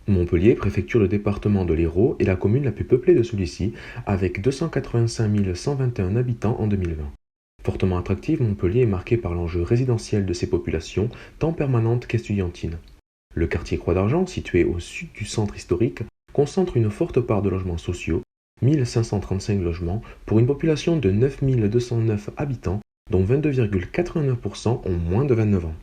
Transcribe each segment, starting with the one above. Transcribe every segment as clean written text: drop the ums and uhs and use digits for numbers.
Montpellier, préfecture de département de l'Hérault, est la commune la plus peuplée de celui-ci, avec 285 121 habitants en 2020. Fortement attractive, Montpellier est marqué par l'enjeu résidentiel de ses populations, tant permanentes qu'estudiantines. Le quartier Croix d'Argent, situé au sud du centre historique, concentre une forte part de logements sociaux, 1535 logements, pour une population de 9209 habitants, dont 22,89% ont moins de 29 ans.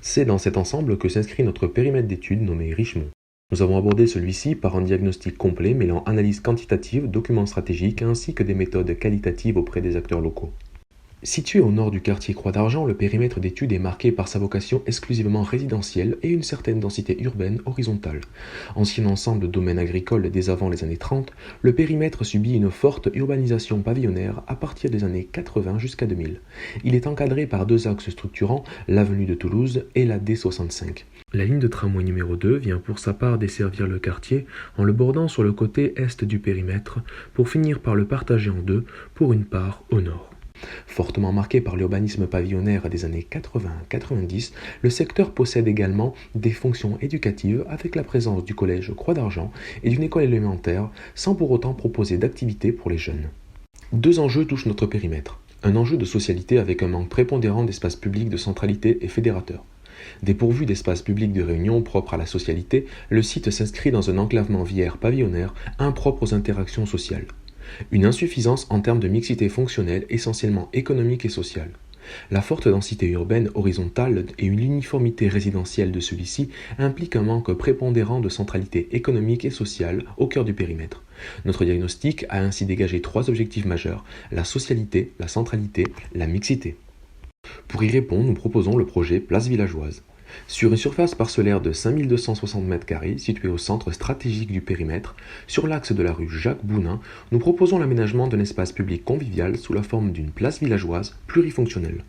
C'est dans cet ensemble que s'inscrit notre périmètre d'études nommé Richemont. Nous avons abordé celui-ci par un diagnostic complet mêlant analyse quantitative, documents stratégiques ainsi que des méthodes qualitatives auprès des acteurs locaux. Situé au nord du quartier Croix d'Argent, le périmètre d'étude est marqué par sa vocation exclusivement résidentielle et une certaine densité urbaine horizontale. Ancien ensemble de domaines agricoles dès avant les années 30, le périmètre subit une forte urbanisation pavillonnaire à partir des années 80 jusqu'à 2000. Il est encadré par deux axes structurants, l'avenue de Toulouse et la D65. La ligne de tramway numéro 2 vient pour sa part desservir le quartier en le bordant sur le côté est du périmètre pour finir par le partager en deux pour une part au nord. Fortement marqué par l'urbanisme pavillonnaire des années 80-90, le secteur possède également des fonctions éducatives avec la présence du collège Croix d'Argent et d'une école élémentaire, sans pour autant proposer d'activités pour les jeunes. Deux enjeux touchent notre périmètre. Un enjeu de socialité avec un manque prépondérant d'espaces publics de centralité et fédérateur. Dépourvu d'espaces publics de réunion propres à la socialité, le site s'inscrit dans un enclavement viaire pavillonnaire impropre aux interactions sociales. Une insuffisance en termes de mixité fonctionnelle essentiellement économique et sociale. La forte densité urbaine horizontale et une uniformité résidentielle de celui-ci impliquent un manque prépondérant de centralité économique et sociale au cœur du périmètre. Notre diagnostic a ainsi dégagé trois objectifs majeurs, la socialité, la centralité, la mixité. Pour y répondre, nous proposons le projet Place Villageoise. Sur une surface parcellaire de 5260 m², située au centre stratégique du périmètre, sur l'axe de la rue Jacques-Bounin, nous proposons l'aménagement d'un espace public convivial sous la forme d'une place villageoise plurifonctionnelle.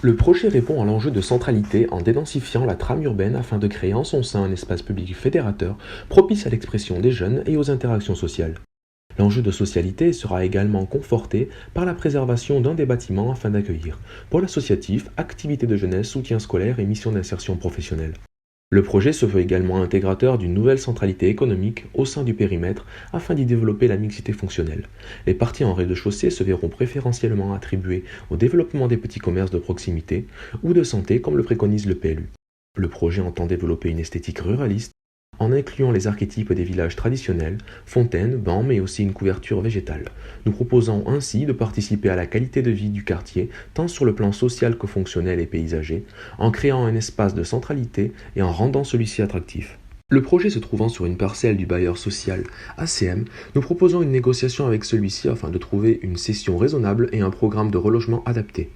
Le projet répond à l'enjeu de centralité en dédensifiant la trame urbaine afin de créer en son sein un espace public fédérateur, propice à l'expression des jeunes et aux interactions sociales. L'enjeu de socialité sera également conforté par la préservation d'un des bâtiments afin d'accueillir, pôle associatif, activités de jeunesse, soutien scolaire et missions d'insertion professionnelle. Le projet se veut également intégrateur d'une nouvelle centralité économique au sein du périmètre afin d'y développer la mixité fonctionnelle. Les parties en rez-de-chaussée se verront préférentiellement attribuées au développement des petits commerces de proximité ou de santé comme le préconise le PLU. Le projet entend développer une esthétique ruraliste en incluant les archétypes des villages traditionnels, fontaines, bancs, mais aussi une couverture végétale. Nous proposons ainsi de participer à la qualité de vie du quartier, tant sur le plan social que fonctionnel et paysager, en créant un espace de centralité et en rendant celui-ci attractif. Le projet se trouvant sur une parcelle du bailleur social ACM, nous proposons une négociation avec celui-ci afin de trouver une cession raisonnable et un programme de relogement adapté.